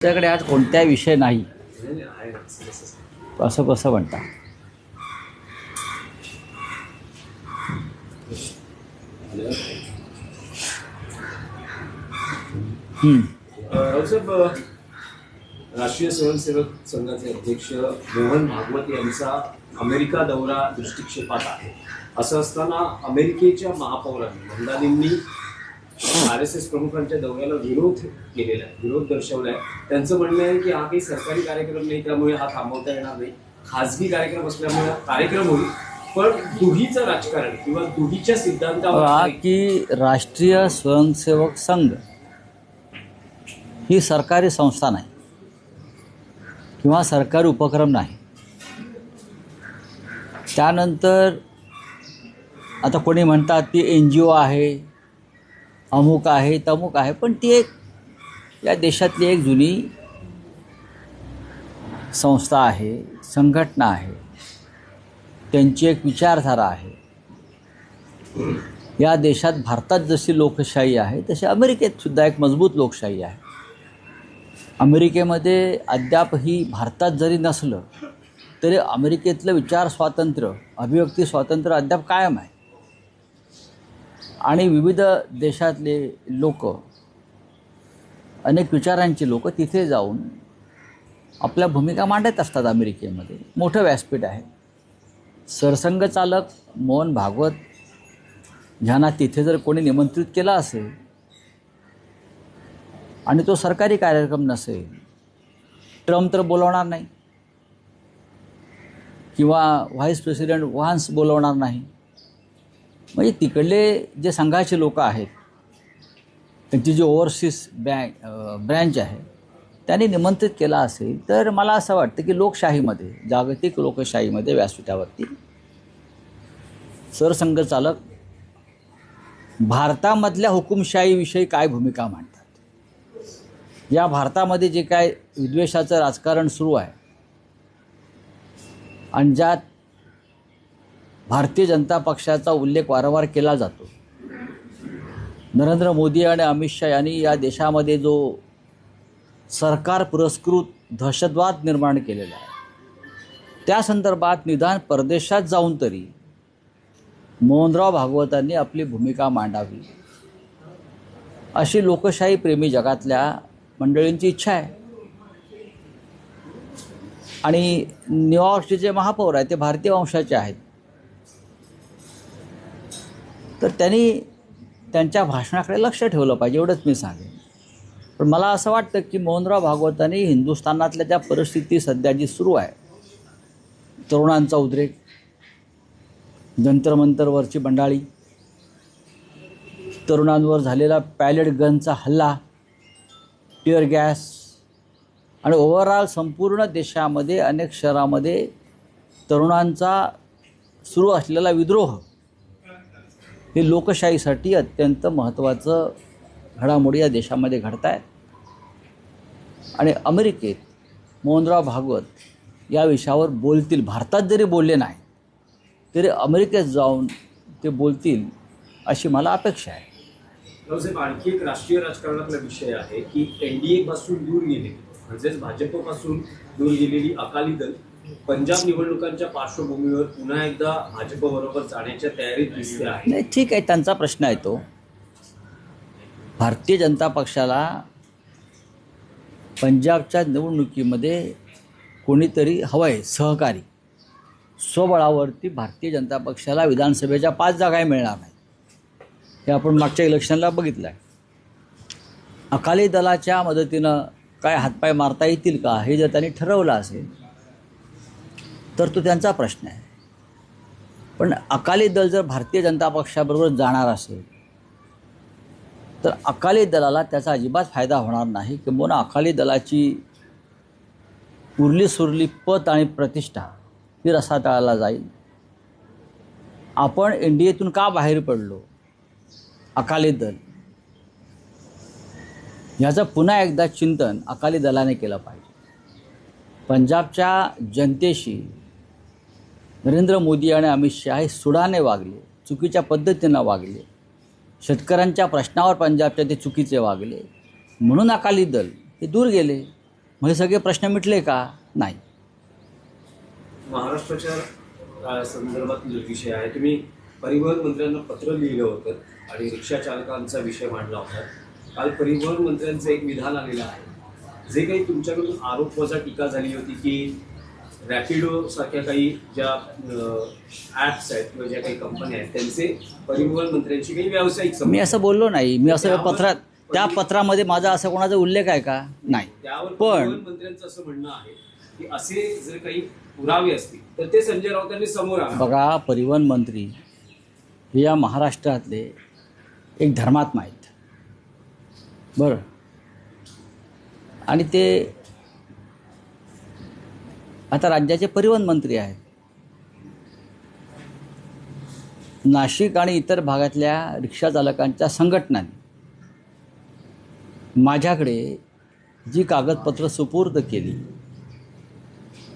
त्याच्याकडे आज कोणताही विषय नाही असं कसं म्हणता. रावसाहेब, राष्ट्रीय स्वयंसेवक संघाचे अध्यक्ष मोहन भागवत यांचा अमेरिका दौरा दृष्टिक्षेपात आहे. असं असताना अमेरिकेच्या महापौरांनी मंदादींनी RSS प्रमुखांच्या दौऱ्याला विरोध केलेला आहे, विरोध दर्शवलाय. त्यांचं म्हणणं आहे की हा काही सरकारी कार्यक्रम नाही, त्यामुळे हा थांबवता येणार नाही. खाजगी कार्यक्रम असल्यामुळे कार्यक्रम होईल, पण दुहीचं राजकारण किंवा दुहीच्या सिद्धांतावर की राष्ट्रीय स्वयंसेवक संघ ही सरकारी संस्था नाही किंवा सरकारी उपक्रम नाही. त्यानंतर आता कोणी म्हणतात ती NGO आहे, अमुक आहे, तमुक आहे, पण ती एक या देशातली एक जुनी संस्था आहे, संघटना आहे, त्यांची एक विचारधारा आहे. या देशात भारतात जशी लोकशाही आहे तशी अमेरिकेत सुद्धा एक मजबूत लोकशाही आहे. अमेरिकेमध्ये अद्यापही भारतात जरी नसलं तरी अमेरिकेतलं विचार स्वातंत्र्य, अभिव्यक्ती स्वातंत्र्य अद्याप कायम आहे. आणि विविध देशातले लोक, अनेक विचारांची लोक तिथे जाऊन आपल्या भूमिका मांडत असतात. अमेरिकेमध्ये मोठं व्यासपीठ आहे. सरसंघचालक मोहन भागवत ह्यांना तिथे जर कोणी निमंत्रित केला असेल आणि तो सरकारी कार्यक्रम नसेल, ट्रम्प तर बोलवणार नाही किंवा व्हाईस प्रेसिडेंट व्हान्स बोलवणार नाही. म्हणजे तिकडले जे संघाचे लोक आहेत, त्यांची जी ओव्हरसीज ब्रँच आहे, त्यांनी निमंत्रित केला असेल तर मला असं वाटतं की लोकशाहीमध्ये, जागतिक लोकशाहीमध्ये व्यासपीठावरती सरसंघचालक भारतामधल्या हुकुमशाहीविषयी काय भूमिका मांडतात, या भारतामध्ये जे काय विद्वेषाचं राजकारण सुरू आहे आणि ज्यात भारतीय जनता पक्षाचा उल्लेख वारंवार केला जातो, नरेंद्र मोदी आणि अमित शहा यांनी या देशामध्ये जो सरकार पुरस्कृत दहशतवाद निर्माण केलेला आहे, त्या संदर्भात निदान परदेशात जाऊन तरी मोहनराव भागवतांनी आपली भूमिका मांडावी अशी लोकशाही प्रेमी जगातल्या मंडळींची इच्छा आहे. आणि न्यूयॉर्कचे जे महापौर आहेत ते भारतीय वंशाचे आहेत, तर त्यांनी त्यांच्या भाषणाकडे लक्ष ठेवलं पाहिजे, एवढंच मी सांगेन. पण मला असं वाटतं की मोहनराव भागवतांनी हिंदुस्थानातल्या त्या परिस्थिती सध्या जी सुरू आहे, तरुणांचा उद्रेक, जंतरमंतरवरची बंडाळी, तरुणांवर झालेला पॅलेट गनचा हल्ला, टिअर गॅस आणि ओव्हरऑल संपूर्ण देशामध्ये अनेक शहरामध्ये तरुणांचा सुरू असलेला विद्रोह, हे लोकशाहीसाठी अत्यंत महत्त्वाचं घडामोडी या देशामध्ये घडत आहेत. आणि अमेरिकेत मोहनराव भागवत या विषयावर बोलतील. भारतात जरी बोलले नाही तरी अमेरिकेत जाऊन ते बोलतील अशी मला अपेक्षा आहे. रावसाहेब, आणखी एक राष्ट्रीय राजकारणातला विषय आहे की NDA पासून दूर गेलेली, म्हणजेच भाजपपासून दूर गेलेली अकाली दल पंजाब निवडणुकांच्या पार्श्वभूमीवर पुन्हा एकदा भाजपबरोबर जाण्याच्या तयारीत दिसते आहे. नाही, ठीक आहे, त्यांचा प्रश्न आहे तो. भारतीय जनता पक्षाला पंजाबच्या निवडणुकीमध्ये कोणीतरी हवं आहे, सहकारी. स्वबळावरती भारतीय जनता पक्षाला विधानसभेच्या 5 जागाही मिळणार नाही, हे आपण मागच्या इलेक्शनला बघितलं आहे. अकाली दलाच्या मदतीनं काय हातपाय मारता येतील का, हे जर त्यांनी ठरवलं असेल तर तो त्यांचा प्रश्न आहे. पण अकाली दल जर भारतीय जनता पक्षाबरोबर जाणार असेल तर अकाली दलाला त्याचा अजिबात फायदा होणार नाही. किंबहुना अकाली दलाची उरली सुरली पत आणि प्रतिष्ठा ही रसातळाला जाईल. आपण NDAतून का बाहेर पडलो, अकाली दल, ह्याचं पुन्हा एकदा चिंतन अकाली दलाने केलं पाहिजे. पंजाबच्या जनतेशी नरेंद्र मोदी आणि अमित शहा हे सुडाने वागले, चुकीच्या पद्धतीनं वागले. शेतकऱ्यांच्या प्रश्नावर पंजाबच्या ते चुकीचे वागले, म्हणून अकाली दल हे दूर गेले. मग हे सगळे प्रश्न मिटले का? नाही. महाराष्ट्राच्या संदर्भात जो विषय आहे, तुम्ही परिवहन मंत्र्यांना पत्र लिहिलं होतं आणि रिक्षा चालकांचा विषय मांडला होता. काल परिवहन मंत्र्यांचं एक विधान आलेलं आहे, जे काही तुमच्याकडून आरोप वजा टीका झाली होती की रॅपिडो सारख्या काही ज्या ॲप्स आहेत किंवा ज्या काही कंपन्या आहेत त्यांचे परिवहन मंत्र्यांशी काही व्यावसायिक मी संबंध. असं बोललो नाही. मी असं त्यावर पत्रात, त्या पत्रामध्ये माझा असा कोणाचा उल्लेख आहे का? नाही. त्यावर पण परिवहन मंत्र्यांचं असं म्हणणं आहे की असे जर काही पुरावे असतील तर ते संजय राऊतांनी समोर आणावे. बघा, परिवहन मंत्री हे या महाराष्ट्रातले एक धर्मात्मा आहेत, बरं. आणि ते आता राज्याचे परिवहन मंत्री आहेत. नाशिक आणि इतर भागातल्या रिक्षा चालकांच्या संघटनांनी माझ्याकडे जी कागदपत्र सुपूर्द केली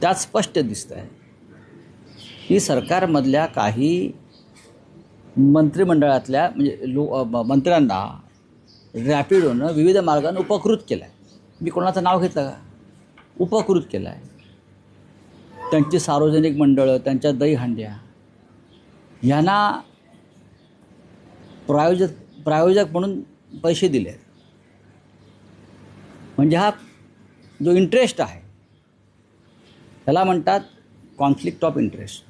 त्यात स्पष्ट दिसतं आहे की सरकारमधल्या काही मंत्रिमंडळातल्या म्हणजे मंत्र्यांना रॅपिडोनं विविध मार्गाने उपकृत केलं आहे. मी कोणाचं नाव घेतलं का? उपकृत केलं आहे. त्यांची सार्वजनिक मंडळं, त्यांच्या दहीहंड्या यांना प्रायोजक म्हणून पैसे दिले आहेत. म्हणजे हा जो इंटरेस्ट आहे त्याला म्हणतात कॉन्फ्लिक्ट ऑफ इंटरेस्ट.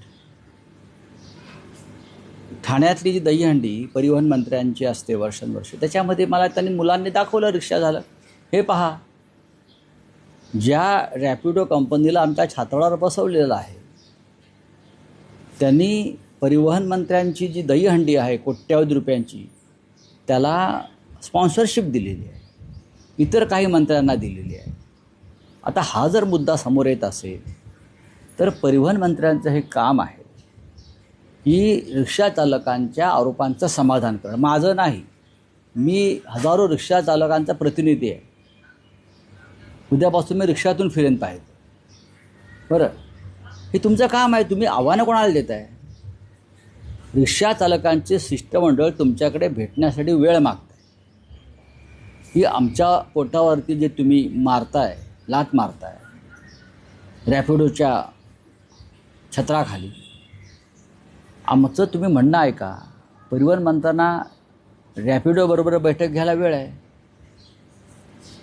ठाण्यातली जी दहीहंडी परिवहन मंत्र्यांची असते वर्षानुवर्ष, त्याच्यामध्ये मला त्यांनी मुलांनी दाखवलं रिक्षा झालं. हे पहा, ज्या रॅपिडो कंपनीला आमच्या छाताडावर बसवलेलं आहे त्यांनी परिवहन मंत्र्यांची जी दहीहंडी आहे कोट्यावधी रुपयांची, त्याला स्पॉन्सरशिप दिलेली आहे, इतर काही मंत्र्यांना दिलेली आहे. आता हा जर मुद्दा समोर येत असेल तर परिवहन मंत्र्यांचं हे काम आहे की रिक्षा चालकांच्या आरोपांचं समाधान करणं. माझं नाही, मी हजारो रिक्षा चालकांचा प्रतिनिधी आहे. उद्यापासून मी रिक्षातून फिरेन पाहिजे, बरं. हे तुमचं काम आहे. तुम्ही आव्हानं कोणाला देत आहे? रिक्षा चालकांचे शिष्टमंडळ तुमच्याकडे भेटण्यासाठी वेळ मागत आहे. ही आमच्या पोटावरती जे तुम्ही मारताय, लाथ मारताय रॅपिडोच्या छत्राखाली, आमचं तुम्ही म्हणणं आहे का? परिवहन मंत्र्यांना रॅपिडोबरोबर बैठक घ्यायला वेळ आहे,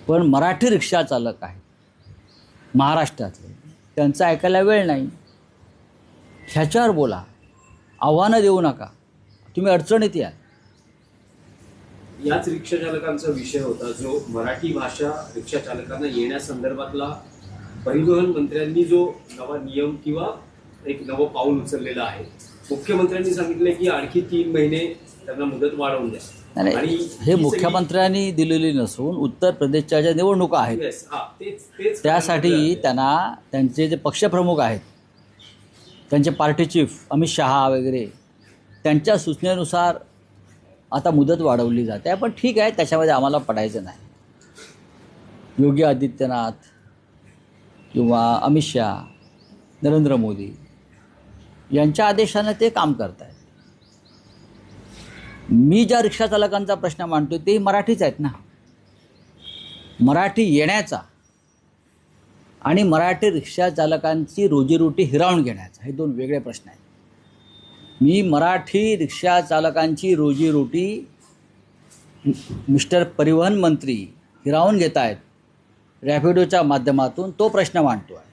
पण मराठी रिक्षा चालक आहेत महाराष्ट्रातले, त्यांचं ऐकायला वेळ नाही. ह्याच्यावर बोला, आव्हानं देऊ नका. तुम्ही अडचणीत याल. याच रिक्षा चालकांचा विषय होता जो मराठी भाषा रिक्षा चालकांना येण्यासंदर्भातला परिवहन मंत्र्यांनी जो नवा नियम किंवा एक नवं पाऊल उचललेलं आहे. मुख्यमंत्र्यांनी सांगितलं की आणखी 3 महिने त्यांना मुदत वाढवून द्या. आणि हे मुख्यमंत्र्यांनी दिलेली नसून उत्तर प्रदेशच्या ज्या निवडणुका आहेत त्यासाठी त्यांना त्यांचे जे पक्षप्रमुख आहेत, त्यांचे पार्टी चीफ अमित शहा वगैरे, त्यांच्या सूचनेनुसार आता मुदत वाढवली जाते आहे. पण ठीक आहे, त्याच्यामध्ये आम्हाला पडायचं नाही. योगी आदित्यनाथ किंवा अमित शहा, नरेंद्र मोदी यांच्या आदेशानं ते काम करत आहेत. मी ज्या रिक्षा चालकांचा प्रश्न मांडतो ते मराठीच आहेत ना. मराठी येण्याचा आणि मराठी रिक्षा चालकांची रोजीरोटी हिरावून घेण्याचा, हे 2 वेगळे प्रश्न आहेत. मी मराठी रिक्षा चालकांची रोजीरोटी मिस्टर परिवहन मंत्री हिरावून घेत आहेत रॅपिडोच्या माध्यमातून, तो प्रश्न मांडतो आहे.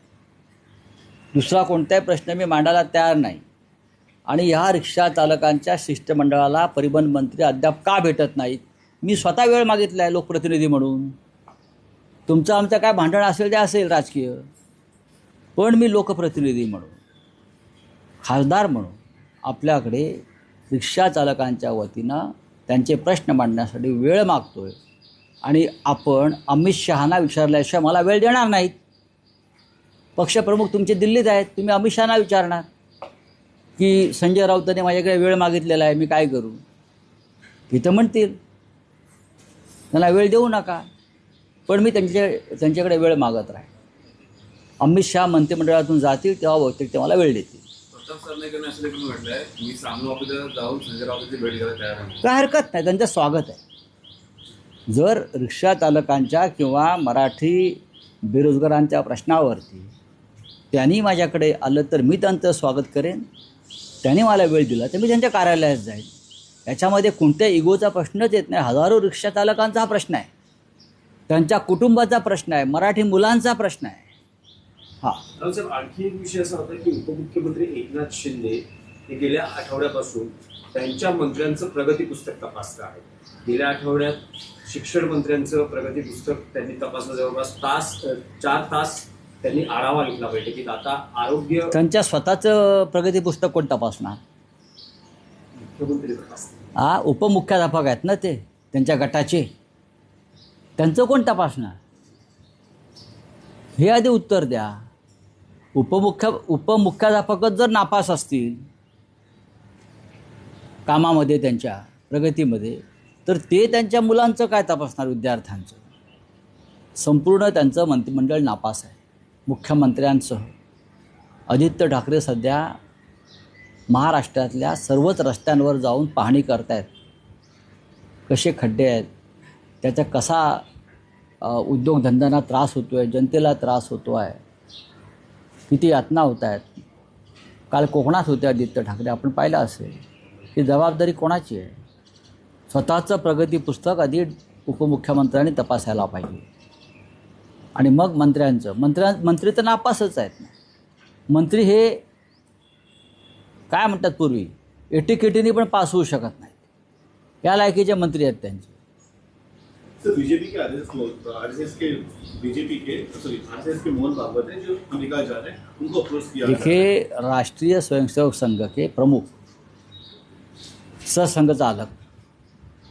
दुसरा कोणताही प्रश्न मी मांडायला तयार नाही. आणि ह्या रिक्षा चालकांच्या शिष्टमंडळाला परिवहन मंत्री अद्याप का भेटत नाहीत? मी स्वतः वेळ मागितला आहे लोकप्रतिनिधी म्हणून. तुमचं आमचं काय भांडण असेल ते असेल राजकीय, पण मी लोकप्रतिनिधी म्हणून, खासदार म्हणून आपल्याकडे रिक्षा चालकांच्या वतीनं त्यांचे प्रश्न मांडण्यासाठी वेळ मागतो आहे. आणि आपण अमित शहांना विचारल्याशिवाय मला वेळ देणार नाहीत. पक्षप्रमुख तुमचे दिल्लीत आहेत, तुम्ही अमित शहांना विचारणार की संजय राऊतांनी माझ्याकडे वेळ मागितलेला आहे, मी काय करू? तिथं म्हणतील त्यांना वेळ देऊ नका, पण मी त्यांच्याकडे वेळ मागत राहील. अमित शहा मंत्रिमंडळातून जातील तेव्हा बहुतेक ते मला वेळ देतील. काय हरकत नाही, त्यांचं स्वागत आहे. जर रिक्षा चालकांच्या किंवा मराठी बेरोजगारांच्या प्रश्नावरती त्यांनी माझ्याकडे आलं तर मी त्यांचं स्वागत करेन. त्यांनी मला वेळ दिला तर मी त्यांच्या कार्यालयात जाईन. याच्यामध्ये कोणत्या इगोचा प्रश्नच येत नाही. हजारो रिक्षा चालकांचा हा प्रश्न आहे, त्यांच्या कुटुंबाचा प्रश्न आहे, मराठी मुलांचा प्रश्न आहे. हां, साहेब, आणखी एक विषय असा होता की उपमुख्यमंत्री एकनाथ शिंदे हे गेल्या आठवड्यापासून त्यांच्या मंत्र्यांचं प्रगती पुस्तक तपासत आहेत. गेल्या आठवड्यात शिक्षण मंत्र्यांचं प्रगती पुस्तक त्यांनी तपासलं. जवळपास 4 तास त्यांनी आढावा घेतला बैठकीत. आता आरोग्य त्यांच्या स्वतःचं प्रगती पुस्तक कोण तपासणार? मुख्यमंत्री तपासतात. उपमुख्याध्यापक आहेत ना ते, त्यांच्या गटाचे, त्यांचं कोण तपासणार? हे आधी उत्तर द्या. उपमुख्याध्यापकच जर नापास असतील कामामध्ये, त्यांच्या प्रगतीमध्ये, तर ते त्यांच्या मुलांचं काय तपासणार, विद्यार्थ्यांचं? संपूर्ण त्यांचं मंत्रिमंडळ नापास आहे. मुख्यमंत्र्यांसह आदित्य ठाकरे सध्या महाराष्ट्रातल्या सर्वच रस्त्यांवर जाऊन पाहणी करतायत. कसे खड्डे आहेत, त्याचा कसा उद्योगधंद्यांना त्रास होतो आहे, जनतेला त्रास होतो आहे, किती यातना होत आहेत. काल कोकणात होते आदित्य ठाकरे, आपण पाहिलं असेल. ही जबाबदारी कोणाची आहे? स्वतःचं प्रगती पुस्तक आधी उपमुख्यमंत्र्यांनी तपासायला पाहिजे आणि मग मंत्र्यांचं. मंत्री तर नापासच आहेत ना. मंत्री हे काय म्हणतात, पूर्वी एटीकेटीने पण पास होऊ शकत नाहीत. या लायकीचे मंत्री आहेत त्यांचे. सर, बीजेपी के आरएसएस के मोहन भागवत हैं जो अमेरिका जा रहे हैं, उनको अप्रोच किया। देखिए, राष्ट्रीय स्वयंसेवक संघ के प्रमुख सरसंघ चालक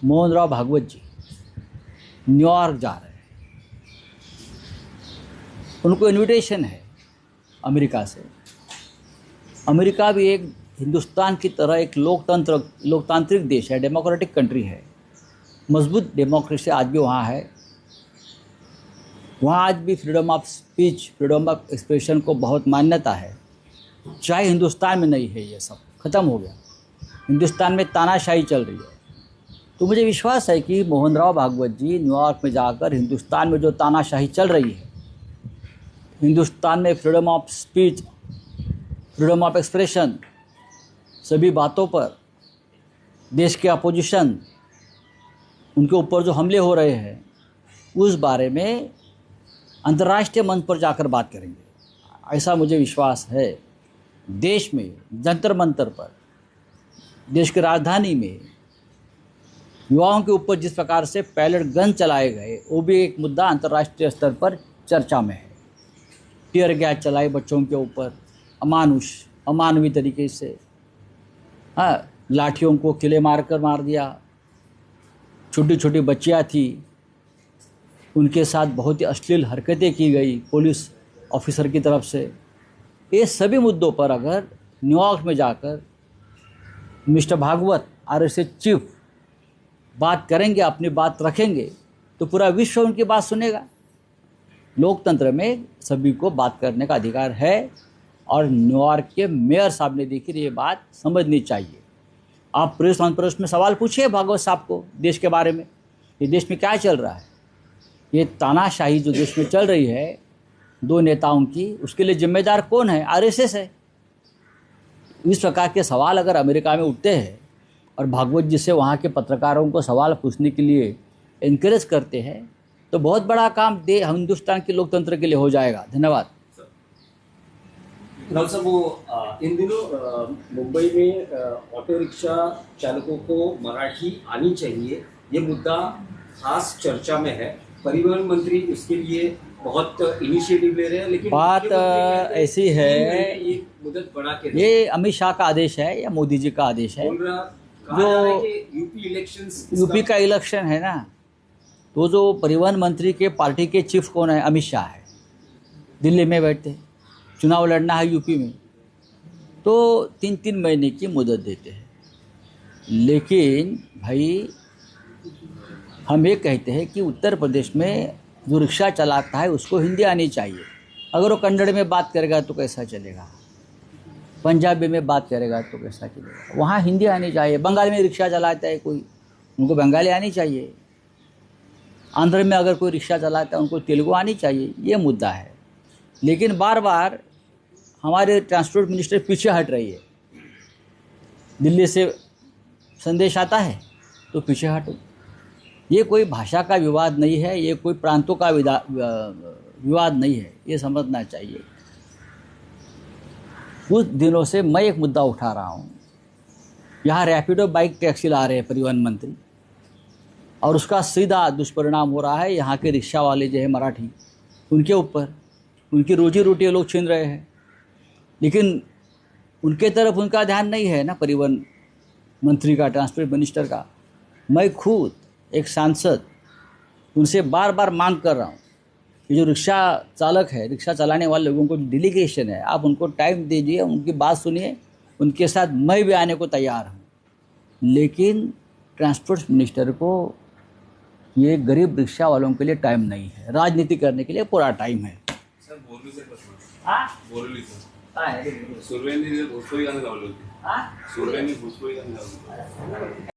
मोहनराव भागवत जी न्यूयॉर्क जा रहे हैं. उनको इनविटेशन है अमेरिका से. अमेरिका भी एक हिंदुस्तान की तरह एक लोकतांत्रिक देश है, डेमोक्रेटिक कंट्री है. मजबूत डेमोक्रेसी आज भी वहाँ है. वहाँ आज भी freedom of speech, freedom of expression को बहुत मान्यता है. चाहे हिंदुस्तान में नहीं है, ये सब ख़त्म हो गया. हिंदुस्तान में तानाशाही चल रही है. तो मुझे विश्वास है कि मोहनराव भागवत जी न्यूयॉर्क में जाकर हिंदुस्तान में जो तानाशाही चल रही है, हिंदुस्तान में freedom of speech, freedom of expression, सभी बातों पर देश के अपोजिशन, उनके ऊपर जो हमले हो रहे हैं, उस बारे में अंतर्राष्ट्रीय मंच पर जाकर बात करेंगे. ऐसा मुझे विश्वास है. देश में जंतर मंतर पर, देश की राजधानी में युवाओं के ऊपर जिस प्रकार से पैलेट गन चलाए गए, वो भी एक मुद्दा अंतर्राष्ट्रीय स्तर पर चर्चा में है. टीयर गैस चलाई बच्चों के ऊपर, अमानवीय तरीके से. हाँ, लाठियों को किले मारकर मार दिया. छोटी छोटी बच्चियाँ थी, उनके साथ बहुत ही अश्लील हरकतें की गई पुलिस ऑफिसर की तरफ से. ये सभी मुद्दों पर अगर न्यूयॉर्क में जाकर मिस्टर भागवत, आरएसएस चीफ, बात करेंगे, अपनी बात रखेंगे, तो पूरा विश्व उनकी बात सुनेगा. लोकतंत्र में सभी को बात करने का अधिकार है और न्यूयॉर्क के मेयर साहब ने देखिए ये बात समझनी चाहिए. आप प्रेस कॉन्फ्रेंस में सवाल पूछिए भागवत साहब को देश के बारे में. ये देश में क्या चल रहा है, ये तानाशाही जो देश में चल रही है 2 नेताओं की, उसके लिए जिम्मेदार कौन है? आरएसएस है. इस प्रकार के सवाल अगर अमेरिका में उठते हैं और भागवत जी से वहाँ के पत्रकारों को सवाल पूछने के लिए इनकरेज करते हैं, तो बहुत बड़ा काम हिंदुस्तान के लोकतंत्र के लिए हो जाएगा. धन्यवाद. राहुल साहब, वो इन दिनों मुंबई में ऑटो रिक्शा चालकों को मराठी आनी चाहिए, ये मुद्दा खास चर्चा में है. परिवहन मंत्री उसके लिए बहुत इनिशिएटिव ले रहे हैं, लेकिन बात ऐसी है, ये मुद्दत बढ़ा के ये अमित शाह का आदेश है या मोदी जी का आदेश है? बोल रहा जो यूपी का इलेक्शन है ना, तो जो परिवहन मंत्री के पार्टी के चीफ कौन है? अमित शाह है. दिल्ली में बैठते, चुनाव लड़ना है यूपी में, तो 3-3 महीने की मुदत देते हैं. लेकिन भाई, हम ये कहते हैं कि उत्तर प्रदेश में जो रिक्शा चलाता है उसको हिंदी आनी चाहिए. अगर वो कन्नड़ में बात करेगा तो कैसा चलेगा, पंजाबी में बात करेगा तो कैसा चलेगा? वहाँ हिंदी आनी चाहिए. बंगाल में रिक्शा चलाता है कोई, उनको बंगाली आनी चाहिए. आंध्र में अगर कोई रिक्शा चलाता है उनको तेलुगु आनी चाहिए, ये मुद्दा है। लेकिन बार बार हमारे ट्रांसपोर्ट मिनिस्टर पीछे हट रही है। दिल्ली से संदेश आता है तो पीछे हटो। ये कोई भाषा का विवाद नहीं है, ये कोई प्रांतों का विवाद नहीं है, ये समझना चाहिए। कुछ दिनों से मैं एक मुद्दा उठा रहा हूँ, यहाँ रैपिडो बाइक टैक्सी ला रहे हैं परिवहन मंत्री, और उसका सीधा दुष्परिणाम हो रहा है यहाँ के रिक्शा वाले जो है मराठी, उनके ऊपर। उनकी रोजी रोटी ये लोग छीन रहे हैं, लेकिन उनके तरफ उनका ध्यान नहीं है ना, परिवहन मंत्री का, ट्रांसपोर्ट मिनिस्टर का। मैं खुद एक सांसद उनसे बार बार मांग कर रहा हूँ कि जो रिक्शा चालक है, रिक्शा चलाने वाले लोगों को जो डेलीगेशन है, आप उनको टाइम दीजिए, उनकी बात सुनिए, उनके साथ मैं भी आने को तैयार हूँ। लेकिन ट्रांसपोर्ट मिनिस्टर को ये गरीब रिक्शा वालों के लिए टाइम नहीं है, राजनीति करने के लिए पूरा टाइम है। सर बोरलीचे प्रश्न. हाँ? बोरलीचं. काय आहे? सुरव्यांनी भोसरी गाणं लावलं होते. हाँ? सुरव्यांनी भोसरी गाणं लावलं होतं.